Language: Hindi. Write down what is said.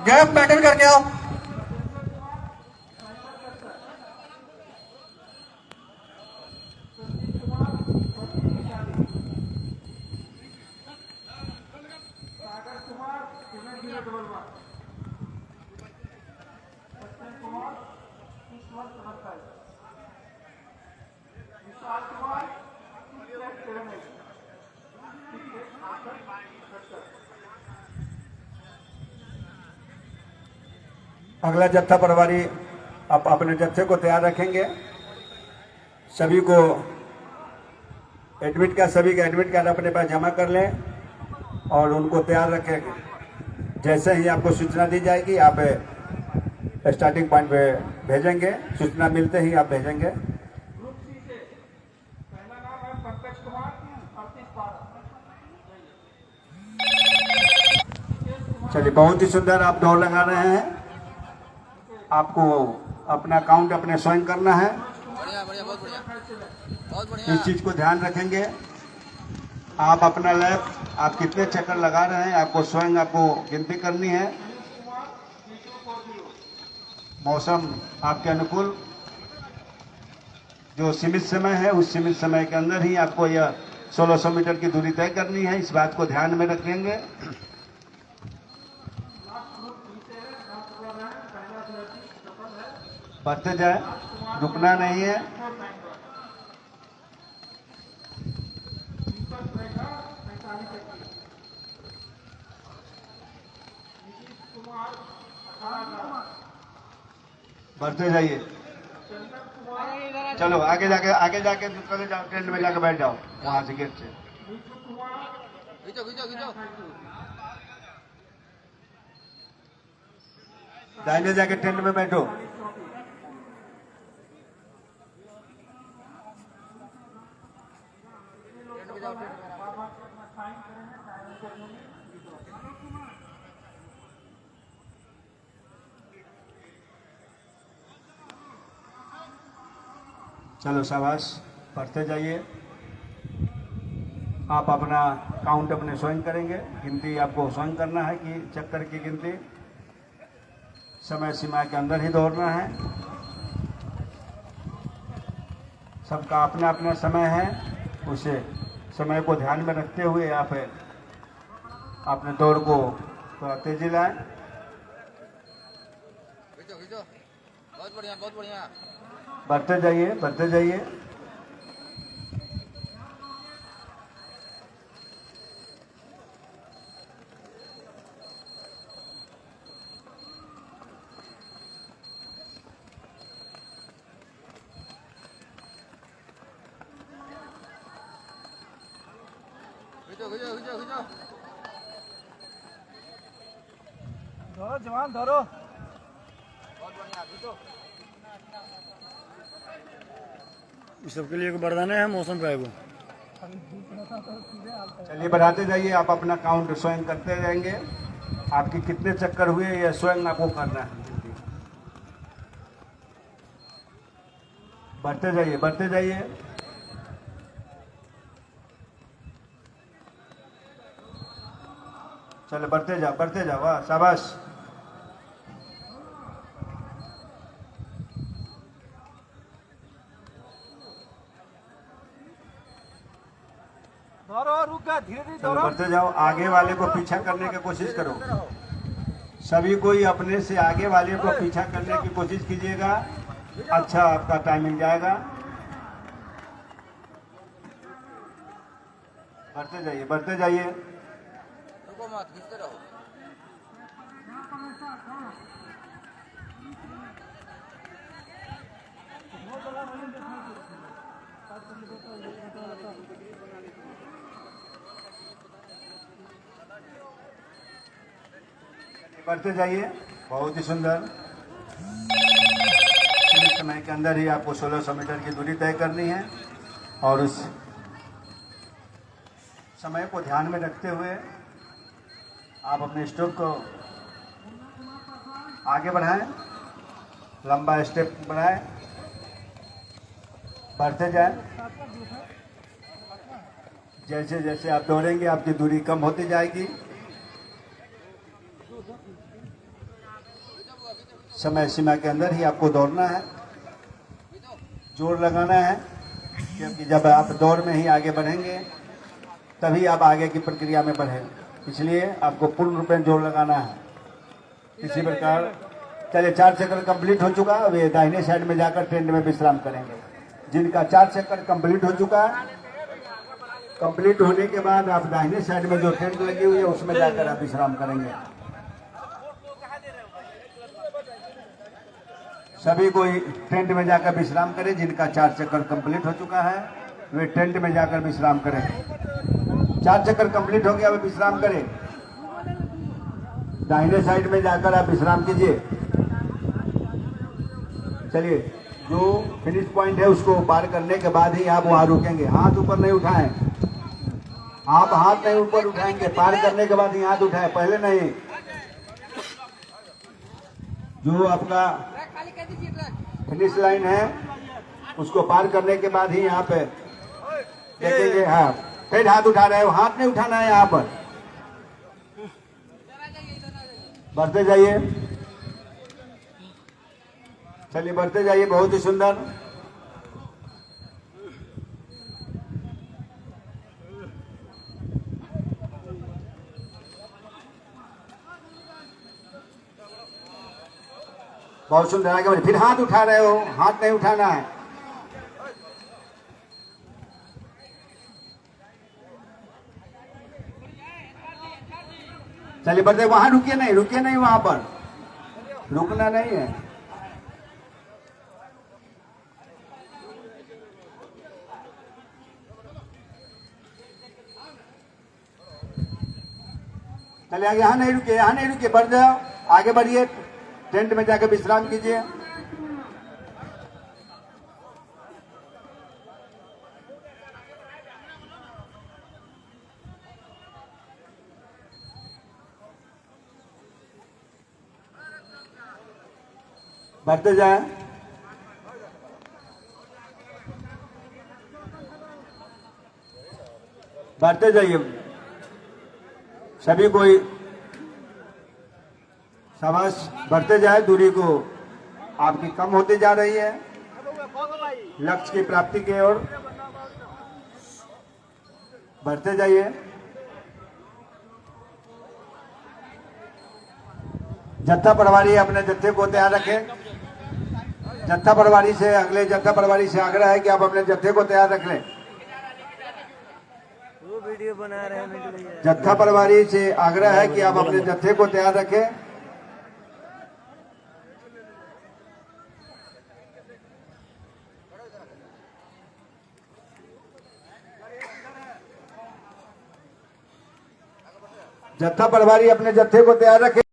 गैप मेंटेन करके आओ। अगला जत्था प्रभारी आप अपने जत्थे को तैयार रखेंगे। सभी को एडमिट कार्ड अपने पास जमा कर लें और उनको तैयार रखेंगे। जैसे ही आपको सूचना दी जाएगी आप स्टार्टिंग पॉइंट पे भेजेंगे, सूचना मिलते ही आप भेजेंगे। चलिए, बहुत ही सुंदर आप दौड़ लगा रहे हैं। आपको अपना काउंट अपने स्वयं करना है। बढ़िया बढ़िया, बहुत बढ़िया, बहुत बढ़िया। इस चीज को ध्यान रखेंगे। आप अपना लैप आप कितने चक्कर लगा रहे हैं आपको स्वयं आपको गिनती करनी है। मौसम आपके अनुकूल जो सीमित समय है उस सीमित समय के अंदर ही आपको यह 1600 मीटर की दूरी तय करनी है। इस बात को ध्यान में रखेंगे। बढ़ते जाए, रुकना नहीं है। बढ़ते जाइए। चलो आगे जाके चले जाओ, ट्रेन में जाके बैठ जाओ वहां से गेट से। खींचो खींचो खींचो। दाहिने जाके ट्रेन में बैठो। चलो शाबाश, पढ़ते जाइए। आप अपना काउंट अपने स्वयं करेंगे। गिनती आपको स्वयं करना है कि चक्कर की गिनती समय सीमा के अंदर ही दौड़ना है। सबका अपना अपना समय है, उसे समय को ध्यान में रखते हुए आप अपने दौड़ को थोड़ा तेजी लाएं। खींचो खींचो, बहुत बढ़िया बहुत बढ़िया। बढ़ते जाइए, बढ़ते जाइए। खींचो खींचो खींचो खींचो। धरो जवान धरो। बहुत बढ़िया, खींचो। इस सबके लिए एक वरदान है मौसम पे को। चलिए बढ़ाते जाइए। आप अपना काउंट स्वयं करते रहेंगे। आपके कितने चक्कर हुए यह स्वयं आपको करना है। बढ़ते जाइए, बढ़ते जाइए। चलो बढ़ते जाओ, बढ़ते जाओ। वाह शाबाश। धरो, रुक गया, धीरे धीरे चलो धरो। बढ़ते जाओ। आगे वाले को पीछा करने की कोशिश करो। सभी कोई अपने से आगे वाले को पीछा करने की कोशिश कीजिएगा। अच्छा आपका टाइमिंग जाएगा। बढ़ते जाइए, बढ़ते जाइए। रुको मत, खींचते रहो। बढ़ते जाइए। बहुत ही सुंदर। सीमित समय के अंदर ही आपको 1600 मीटर की दूरी तय करनी है और उस समय को ध्यान में रखते हुए आप अपने स्टेप को आगे बढ़ाएं, लंबा स्टेप बढ़ाएं, बढ़ते जाएं। जैसे जैसे आप दौड़ेंगे आपकी दूरी कम होती जाएगी। समय सीमा के अंदर ही आपको दौड़ना है, जोर लगाना है, क्योंकि जब आप दौड़ में ही आगे बढ़ेंगे तभी आप आगे की प्रक्रिया में बढ़ेंगे। इसलिए आपको पूर्ण रूप में जोर लगाना है। इसी प्रकार चलिए 4 चक्कर कंप्लीट हो चुका है। वे दाहिने साइड में जाकर टेंट में विश्राम करेंगे। जिनका 4 चक्कर कंप्लीट हो चुका है, कंप्लीट होने के बाद आप दाहिने साइड में जो टेंट लगी हुई है उसमें जाकर आप विश्राम करेंगे। सभी कोई टेंट में जाकर विश्राम करें। जिनका 4 चक्कर कंप्लीट हो चुका है वे टेंट में जाकर विश्राम करें। 4 चक्कर कंप्लीट हो गया, वे विश्राम करें। दाहिने साइड में जाकर आप विश्राम कीजिए। चलिए, जो फिनिश पॉइंट है उसको पार करने के बाद ही आप वहां रुकेंगे। हाथ ऊपर नहीं उठाएं, आप हाथ नहीं ऊपर उठाएंगे। पार करने के बाद ही हाथ उठाएं, पहले नहीं। जो आपका फिनिश लाइन है उसको पार करने के बाद ही यहाँ पे देखेंगे। हाँ, फिर हाथ उठा रहे हो, हाथ नहीं उठाना है। यहाँ पर बढ़ते जाइए, चलिए बढ़ते जाइए। बहुत ही सुंदर। बहुत सुंदर। आगे बढ़े। फिर हाथ उठा रहे हो, हाथ नहीं उठाना है। चलिए बढ़ते। वहां रुकिए नहीं, रुकिए नहीं, वहां पर रुकना नहीं है। चलिए आगे। यहाँ नहीं रुकिए, यहाँ नहीं रुकिए, बढ़ जाओ, आगे बढ़िए। टेंट में जाकर विश्राम कीजिए। बढ़ते जाएं। बढ़ते जाइए। सभी कोई शाबाश। बढ़ते जाए। दूरी को आपकी कम होती जा रही है लक्ष्य की प्राप्ति की ओर। बढ़ते जाइए। जत्था प्रभारी अपने जत्थे को तैयार रखें। जत्था प्रभारी से आग्रह है कि आप अपने जत्थे को तैयार रख लें। वो वीडियो बना रहे हैं। जत्था प्रभारी से आग्रह है कि आप अपने जत्थे को तैयार रखें। जत्था प्रभारी अपने जत्थे को तैयार रखें।